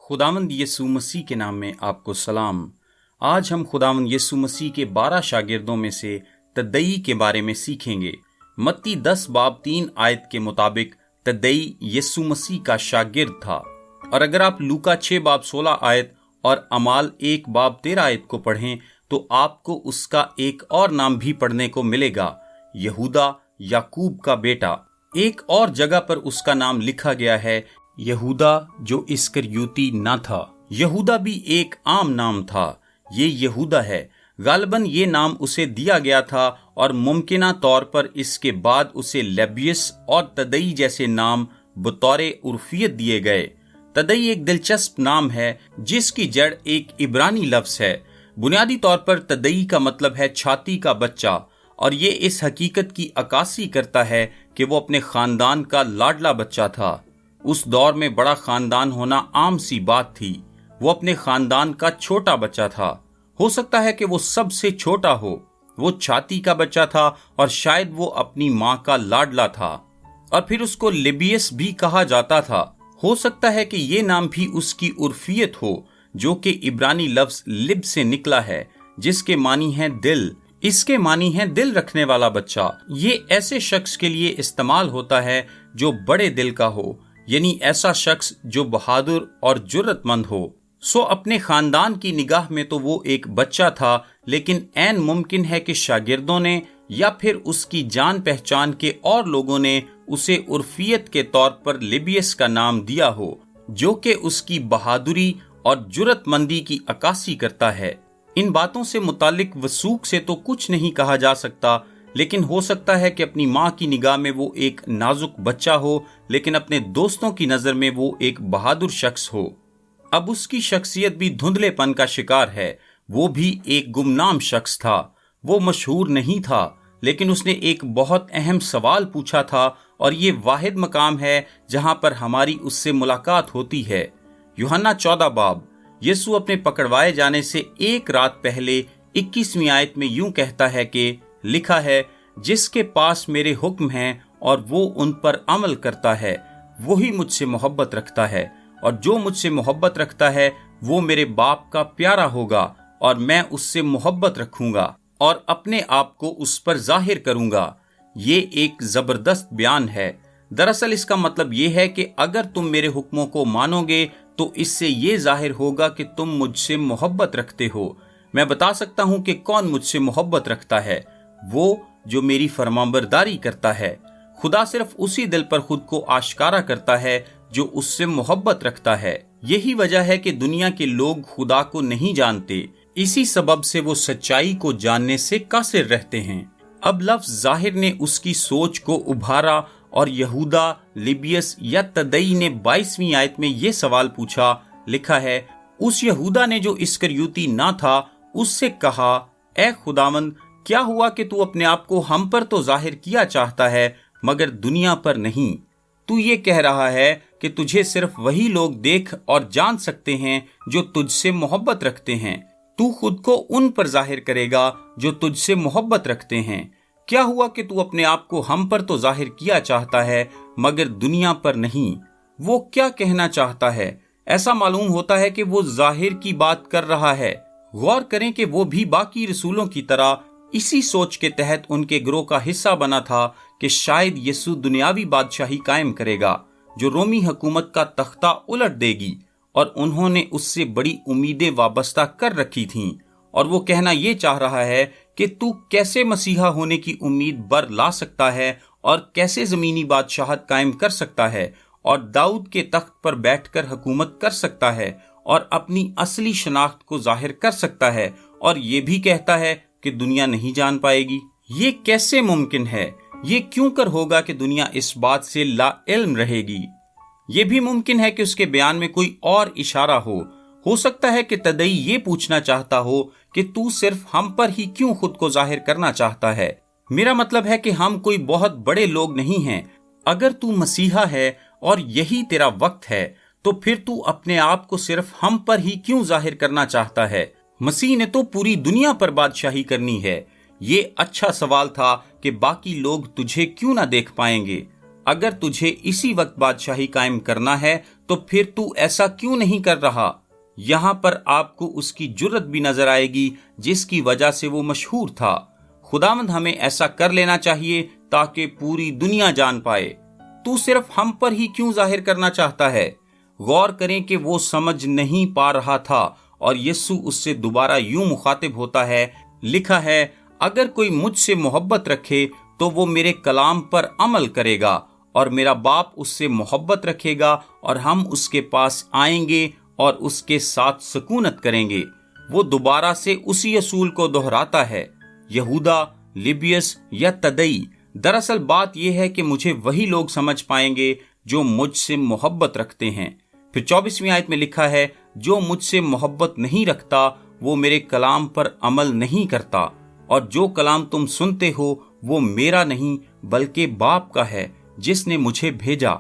खुदावंद यीशु मसीह के नाम में आपको सलाम। आज हम खुदावंद यीशु मसीह के 12 शागिर्दों में से तद्दई के बारे में सीखेंगे। मत्ती 10 बाब 3 आयत के मुताबिक तद्दई यीशु मसीह का शागिर्द था। और अगर आप लूका 6 बाब 16 आयत और अमाल 1 बाब 13 आयत को पढ़ें तो आपको उसका एक और नाम भी पढ़ने को मिलेगा, यहूदा, याकूब का बेटा। एक और जगह पर उसका नाम लिखा गया है यहूदा, जो इस्करियोती न था। यहूदा भी एक आम नाम था। ये यहूदा है। गालिबन ये नाम उसे दिया गया था और मुमकिना तौर पर इसके बाद उसे लेबियस और तद्दई जैसे नाम बतौरे उर्फियत दिए गए। तद्दई एक दिलचस्प नाम है जिसकी जड़ एक इब्रानी लफ्ज है। बुनियादी तौर पर तद्दई का मतलब है छाती का बच्चा, और ये इस हकीकत की अक्कासी करता है कि वो अपने खानदान का लाडला बच्चा था। उस दौर में बड़ा खानदान होना आम सी बात थी। वो अपने खानदान का छोटा बच्चा था। हो सकता है कि वो सबसे छोटा हो। वो छाती का बच्चा था और शायद वो अपनी माँ का लाडला था, और फिर उसको लिबियस भी कहा जाता था। हो सकता है कि ये नाम भी उसकी उर्फियत हो, जो कि इब्रानी लफ्ज लिब से निकला है, जिसके मानी है दिल। इसके मानी है दिल रखने वाला बच्चा। ये ऐसे शख्स के लिए इस्तेमाल होता है जो बड़े दिल का हो, यानी ऐसा शख्स जो बहादुर और जुर्रतमंद हो। सो अपने खानदान की निगाह में तो वो एक बच्चा था, लेकिन ऐन मुमकिन है कि शागिर्दों ने या फिर उसकी जान पहचान के और लोगों ने उसे उर्फियत के तौर पर लिबियस का नाम दिया हो, जो कि उसकी बहादुरी और जुर्रतमंदी की अक्कासी करता है। इन बातों से मुतालिक वसूख से तो कुछ नहीं कहा जा सकता, लेकिन हो सकता है कि अपनी माँ की निगाह में वो एक नाजुक बच्चा हो, लेकिन अपने दोस्तों की नजर में वो एक बहादुर शख्स हो। अब उसकी शख्सियत भी धुंधलेपन का शिकार है। वो भी एक गुमनाम शख्स था। वो मशहूर नहीं था, लेकिन उसने एक बहुत अहम सवाल पूछा था, और ये वाहिद मकाम है जहां पर हमारी उससे मुलाकात होती है। यूहन्ना 14 बाब। यीशु अपने पकड़वाए जाने से एक रात पहले 21वीं आयत में यूं कहता है कि लिखा है, जिसके पास मेरे हुक्म हैं और वो उन पर अमल करता है, वही मुझसे मोहब्बत रखता है, और जो मुझसे मोहब्बत रखता है वो मेरे बाप का प्यारा होगा, और मैं उससे मोहब्बत रखूंगा और अपने आप को उस पर जाहिर करूंगा। ये एक जबरदस्त बयान है। दरअसल इसका मतलब ये है कि अगर तुम मेरे हुक्मों को मानोगे तो इससे ये जाहिर होगा कि तुम मुझसे मोहब्बत रखते हो। मैं बता सकता हूँ कि कौन मुझसे मोहब्बत रखता है, वो जो मेरी फरमाबरदारी करता है। खुदा सिर्फ उसी दिल पर खुद को आश्कारा करता है जो उससे मोहब्बत रखता है। यही वजह है कि दुनिया के लोग खुदा को नहीं जानते। इसी सबब से वो सच्चाई को जानने से कासिर रहते हैं। अब लफ्ज जाहिर ने उसकी सोच को उभारा, और यहूदा, लिबियस या तद्दई ने 22वीं आयत में ये सवाल पूछा। लिखा है, उस यहूदा ने जो इस्करियोती ना था उससे कहा, ए खुदावंद, क्या हुआ कि तू अपने आप को हम पर तो जाहिर किया चाहता है मगर दुनिया पर नहीं? तू ये कह रहा है कि तुझे सिर्फ वही लोग देख और जान सकते हैं जो तुझसे मोहब्बत रखते हैं। तू खुद को उन पर जाहिर करेगा जो तुझसे मोहब्बत रखते हैं। क्या हुआ कि तू अपने आप को हम पर तो जाहिर किया चाहता है मगर दुनिया पर नहीं? वो क्या कहना चाहता है? ऐसा मालूम होता है कि वो जाहिर की बात कर रहा है। गौर करें कि वो भी बाकी रसूलों की तरह इसी सोच के तहत उनके गिरोह का हिस्सा बना था कि शायद यीशु दुनियावी बादशाही कायम करेगा जो रोमी हुकूमत का तख्ता उलट देगी, और उन्होंने उससे बड़ी उम्मीदें वाबस्ता कर रखी थीं। और वो कहना ये चाह रहा है कि तू कैसे मसीहा होने की उम्मीद बर ला सकता है और कैसे जमीनी बादशाहत कायम कर सकता है और दाऊद के तख्त पर बैठकर हुकूमत कर सकता है और अपनी असली शनाख्त को जाहिर कर सकता है, और ये भी कहता है कि दुनिया नहीं जान पाएगी। ये कैसे मुमकिन है? ये क्यों कर होगा कि दुनिया इस बात से लाइल्म रहेगी? ये भी मुमकिन है कि उसके बयान में कोई और इशारा हो सकता है कि तद्दई ये पूछना चाहता हो कि तू सिर्फ हम पर ही क्यों खुद को जाहिर करना चाहता है? मेरा मतलब है कि हम कोई बहुत बड़े लोग नहीं हैं। अगर तू मसीहा है और यही तेरा वक्त है, तो फिर तू अपने आप को सिर्फ हम पर ही क्यों जाहिर करना चाहता है? मसीह ने तो पूरी दुनिया पर बादशाही करनी है। ये अच्छा सवाल था कि बाकी लोग तुझे क्यों ना देख पाएंगे। अगर तुझे इसी वक्त बादशाही कायम करना है تو پھر تو ایسا کیوں نہیں کر رہا؟ یہاں پر آپ کو اس کی جرت بھی نظر آئے گی جس کی وجہ سے وہ مشہور تھا۔ خداوند ہمیں ایسا کر لینا چاہیے تاکہ پوری دنیا جان پائے۔ تو صرف ہم پر ہی کیوں ظاہر کرنا چاہتا ہے؟ غور کریں کہ وہ سمجھ نہیں پا رہا تھا، اور یسوع اس سے دوبارہ یوں مخاطب ہوتا ہے، لکھا ہے، اگر کوئی مجھ سے محبت رکھے تو وہ میرے کلام پر عمل کرے گا، اور میرا باپ اس سے محبت رکھے گا، اور ہم اس کے پاس آئیں گے اور اس کے ساتھ سکونت کریں گے۔ وہ دوبارہ سے اسی اصول کو دہراتا ہے، یہودا، لیبیس یا تدئی۔ دراصل بات یہ ہے کہ مجھے وہی لوگ سمجھ پائیں گے جو مجھ سے محبت رکھتے ہیں۔ پھر 24ویں آیت میں لکھا ہے، جو مجھ سے محبت نہیں رکھتا وہ میرے کلام پر عمل نہیں کرتا، اور جو کلام تم سنتے ہو وہ میرا نہیں بلکہ باپ کا ہے جس نے مجھے بھیجا۔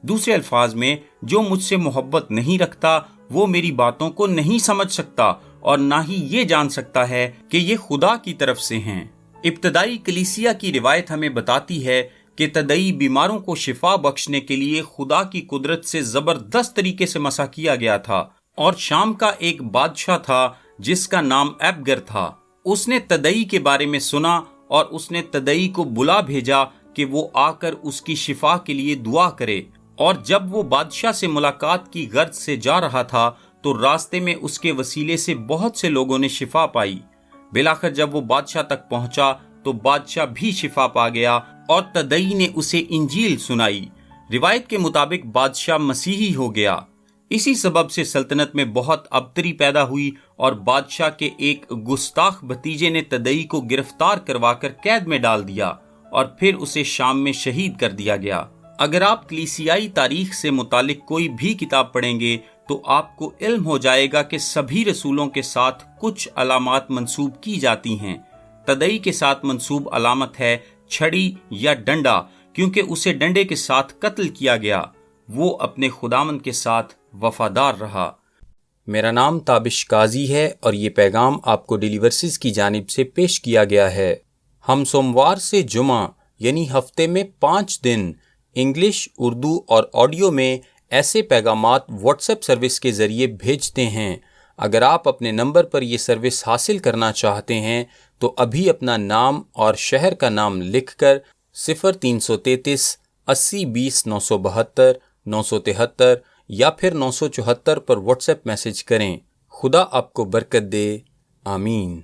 دوسرے الفاظ میں، جو مجھ سے محبت نہیں رکھتا وہ میری باتوں کو نہیں سمجھ سکتا اور نہ ہی یہ جان سکتا ہے کہ یہ خدا کی طرف سے ہیں۔ ابتدائی کلیسیا کی روایت ہمیں بتاتی ہے کہ تدئی بیماروں کو شفا بخشنے کے لیے خدا کی قدرت سے زبردست طریقے سے مسح کیا گیا تھا، اور شام کا ایک بادشاہ تھا جس کا نام ایبگر تھا۔ اس نے تدئی کے بارے میں سنا اور اس نے تدئی کو بلا بھیجا کہ وہ آ کر اس کی شفا کے لیے دعا کرے، اور جب وہ بادشاہ سے ملاقات کی غرض سے جا رہا تھا تو راستے میں اس کے وسیلے سے بہت سے لوگوں نے شفا پائی۔ بالآخر جب وہ بادشاہ تک پہنچا تو بادشاہ بھی شفا پا گیا اور تدئی نے اسے انجیل سنائی۔ روایت کے مطابق بادشاہ مسیحی ہو گیا۔ اسی سبب سے سلطنت میں بہت ابتری پیدا ہوئی، اور بادشاہ کے ایک گستاخ بھتیجے نے تدئی کو گرفتار کروا کر قید میں ڈال دیا، اور پھر اسے شام میں شہید کر دیا گیا۔ اگر آپ کلیسیائی تاریخ سے متعلق کوئی بھی کتاب پڑھیں گے تو آپ کو علم ہو جائے گا کہ سبھی رسولوں کے ساتھ کچھ علامات منسوب کی جاتی ہیں۔ تدئی کے ساتھ منسوب علامت ہے چھڑی یا ڈنڈا، کیونکہ اسے ڈنڈے کے ساتھ قتل کیا گیا۔ وہ اپنے خداوند کے ساتھ وفادار رہا۔ میرا نام تابش قاضی ہے اور یہ پیغام آپ کو ڈیلی ورسز کی جانب سے پیش کیا گیا ہے۔ ہم سوموار سے جمعہ یعنی ہفتے میں 5 دن انگلش، اردو اور آڈیو میں ایسے پیغامات واٹس ایپ سروس کے ذریعے بھیجتے ہیں۔ اگر آپ اپنے نمبر پر یہ سروس حاصل کرنا چاہتے ہیں تو ابھی اپنا نام اور شہر کا نام لکھ کر 0333 80 20 972 973 یا پھر 974 پر واٹس ایپ میسج کریں۔ خدا آپ کو برکت دے، آمین۔